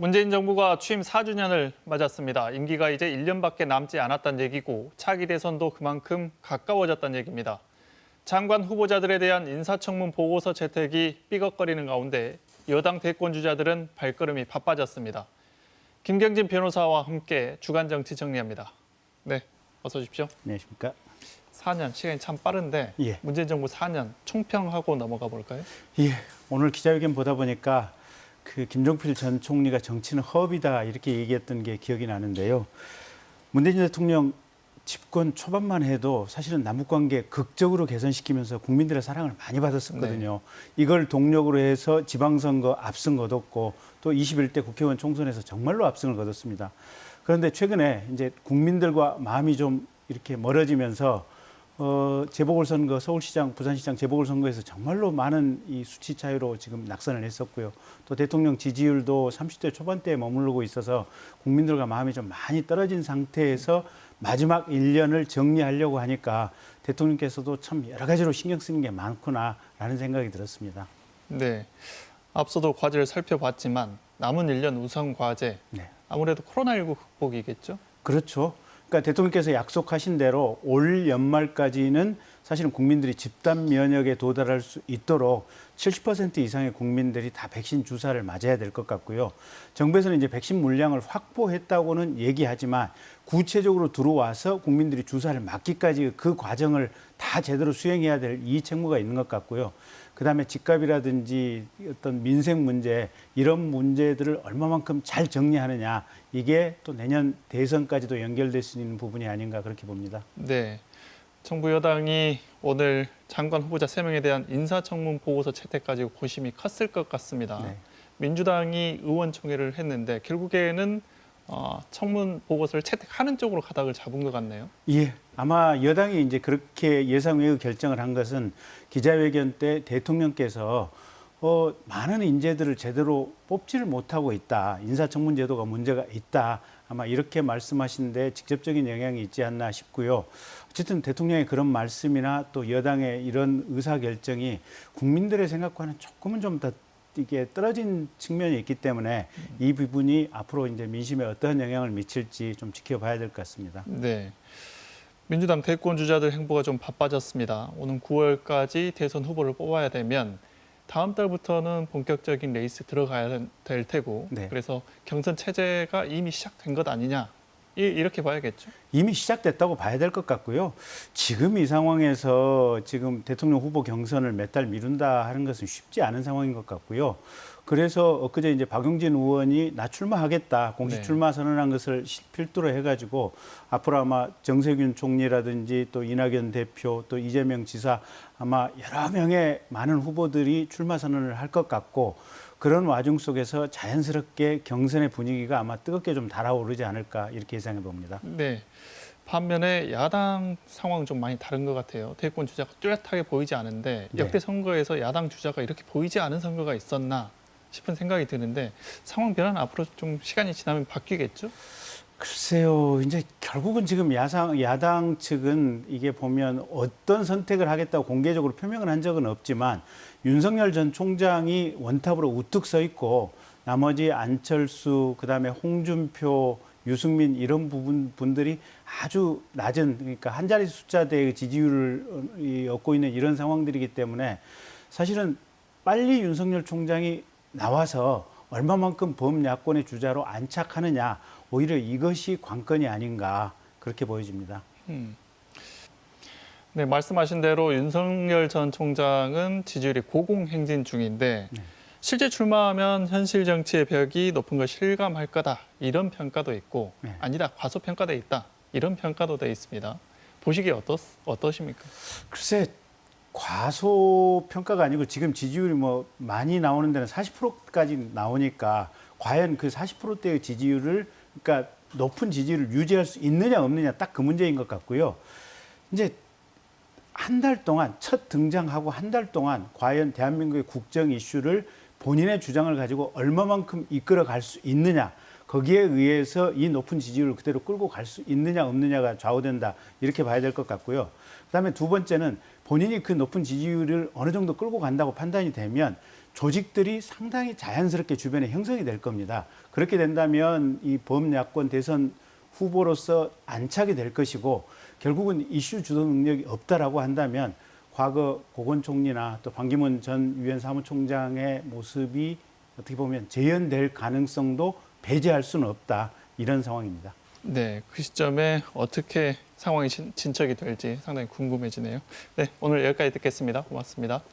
문재인 정부가 취임 4주년을 맞았습니다. 임기가 이제 1년밖에 남지 않았다는 얘기고 차기 대선도 그만큼 가까워졌다는 얘기입니다. 장관 후보자들에 대한 인사청문 보고서 채택이 삐걱거리는 가운데 여당 대권 주자들은 발걸음이 바빠졌습니다. 김경진 변호사와 함께 주간 정치 정리합니다. 네, 어서 오십시오. 안녕하십니까. 4년, 시간이 참 빠른데 예. 문재인 정부 4년 총평하고 넘어가 볼까요? 예, 오늘 기자회견 보다 보니까 김종필 전 총리가 정치는 허업이다 이렇게 얘기했던 게 기억이 나는데요. 문재인 대통령 집권 초반만 해도 사실은 남북관계 극적으로 개선시키면서 국민들의 사랑을 많이 받았었거든요. 네. 이걸 동력으로 해서 지방선거 압승 거뒀고 또 21대 국회의원 총선에서 정말로 압승을 거뒀습니다. 그런데 최근에 이제 국민들과 마음이 좀 이렇게 멀어지면서 재보궐선거 서울시장, 부산시장 재보궐선거에서 정말로 많은 이 수치 차이로 지금 낙선을 했었고요. 또 대통령 지지율도 30대 초반대에 머무르고 있어서 국민들과 마음이 좀 많이 떨어진 상태에서 마지막 1년을 정리하려고 하니까 대통령께서도 참 여러 가지로 신경 쓰는 게 많구나라는 생각이 들었습니다. 네, 앞서도 과제를 살펴봤지만 남은 1년 우선 과제, 네. 아무래도 코로나19 극복이겠죠? 그렇죠. 그러니까 대통령께서 약속하신 대로 올 연말까지는 사실은 국민들이 집단 면역에 도달할 수 있도록 70% 이상의 국민들이 다 백신 주사를 맞아야 될 것 같고요. 정부에서는 이제 백신 물량을 확보했다고는 얘기하지만 구체적으로 들어와서 국민들이 주사를 맞기까지 그 과정을 다 제대로 수행해야 될 이 책무가 있는 것 같고요. 그다음에 집값이라든지 어떤 민생 문제 이런 문제들을 얼마만큼 잘 정리하느냐 이게 또 내년 대선까지도 연결될 수 있는 부분이 아닌가 그렇게 봅니다. 네, 정부 여당이 오늘 장관 후보자 3명에 대한 인사청문 보고서 채택까지 고심이 컸을 것 같습니다. 네. 민주당이 의원총회를 했는데 결국에는 청문 보고서를 채택하는 쪽으로 가닥을 잡은 것 같네요. 예, 아마 여당이 이제 그렇게 예상외의 결정을 한 것은 기자회견 때 대통령께서 많은 인재들을 제대로 뽑지를 못하고 있다. 인사청문 제도가 문제가 있다. 아마 이렇게 말씀하시는데 직접적인 영향이 있지 않나 싶고요. 어쨌든 대통령의 그런 말씀이나 또 여당의 이런 의사결정이 국민들의 생각과는 조금은 좀 더 이게 떨어진 측면이 있기 때문에 이 부분이 앞으로 이제 민심에 어떠한 영향을 미칠지 좀 지켜봐야 될 것 같습니다. 네. 민주당 대권 주자들 행보가 좀 바빠졌습니다. 오는 9월까지 대선 후보를 뽑아야 되면 다음 달부터는 본격적인 레이스 들어가야 될 테고 네. 그래서 경선 체제가 이미 시작된 것 아니냐 이렇게 봐야겠죠? 이미 시작됐다고 봐야 될 것 같고요. 지금 이 상황에서 지금 대통령 후보 경선을 몇 달 미룬다 하는 것은 쉽지 않은 상황인 것 같고요. 그래서 엊그제 이제 박용진 의원이 나 출마하겠다 공식 출마 선언한 것을 필두로 해가지고 앞으로 아마 정세균 총리라든지 또 이낙연 대표 또 이재명 지사 아마 여러 명의 많은 후보들이 출마 선언을 할 것 같고 그런 와중 속에서 자연스럽게 경선의 분위기가 아마 뜨겁게 좀 달아오르지 않을까 이렇게 예상해 봅니다. 네. 반면에 야당 상황은 좀 많이 다른 것 같아요. 대권 주자가 뚜렷하게 보이지 않은데 역대 선거에서 야당 주자가 이렇게 보이지 않은 선거가 있었나 싶은 생각이 드는데 상황 변화는 앞으로 좀 시간이 지나면 바뀌겠죠? 글쎄요. 이제 결국은 지금 야당 측은 이게 보면 어떤 선택을 하겠다고 공개적으로 표명을 한 적은 없지만 윤석열 전 총장이 원탑으로 우뚝 서 있고 나머지 안철수, 그다음에 홍준표, 유승민 이런 분들이 아주 낮은 그러니까 한 자리 숫자대의 지지율을 얻고 있는 이런 상황들이기 때문에 사실은 빨리 윤석열 총장이 나와서 얼마만큼 범야권의 주자로 안착하느냐 오히려 이것이 관건이 아닌가 그렇게 보여집니다. 네, 말씀하신 대로 윤석열 전 총장은 지지율이 고공행진 중인데 실제 출마하면 현실 정치의 벽이 높은 걸 실감할 거다 이런 평가도 있고 아니다 과소평가돼 있다 이런 평가도 돼 있습니다. 보시기에 어떠십니까? 글쎄 과소평가가 아니고 지금 지지율이 뭐 많이 나오는 데는 40%까지 나오니까 과연 그 40%대의 지지율을 그러니까 높은 지지율을 유지할 수 있느냐 없느냐 딱 그 문제인 것 같고요. 이제 한 달 동안 첫 등장하고 한 달 동안 과연 대한민국의 국정 이슈를 본인의 주장을 가지고 얼마만큼 이끌어갈 수 있느냐 거기에 의해서 이 높은 지지율을 그대로 끌고 갈 수 있느냐 없느냐가 좌우된다 이렇게 봐야 될 것 같고요. 그다음에 두 번째는 본인이 그 높은 지지율을 어느 정도 끌고 간다고 판단이 되면 조직들이 상당히 자연스럽게 주변에 형성이 될 겁니다. 그렇게 된다면 이 범야권 대선 후보로서 안착이 될 것이고 결국은 이슈 주도 능력이 없다라고 한다면 과거 고건 총리나 또 반기문 전 유엔 사무총장의 모습이 어떻게 보면 재현될 가능성도 배제할 수는 없다. 이런 상황입니다. 네, 그 시점에 어떻게 상황이 진척이 될지 상당히 궁금해지네요. 네, 오늘 여기까지 듣겠습니다. 고맙습니다.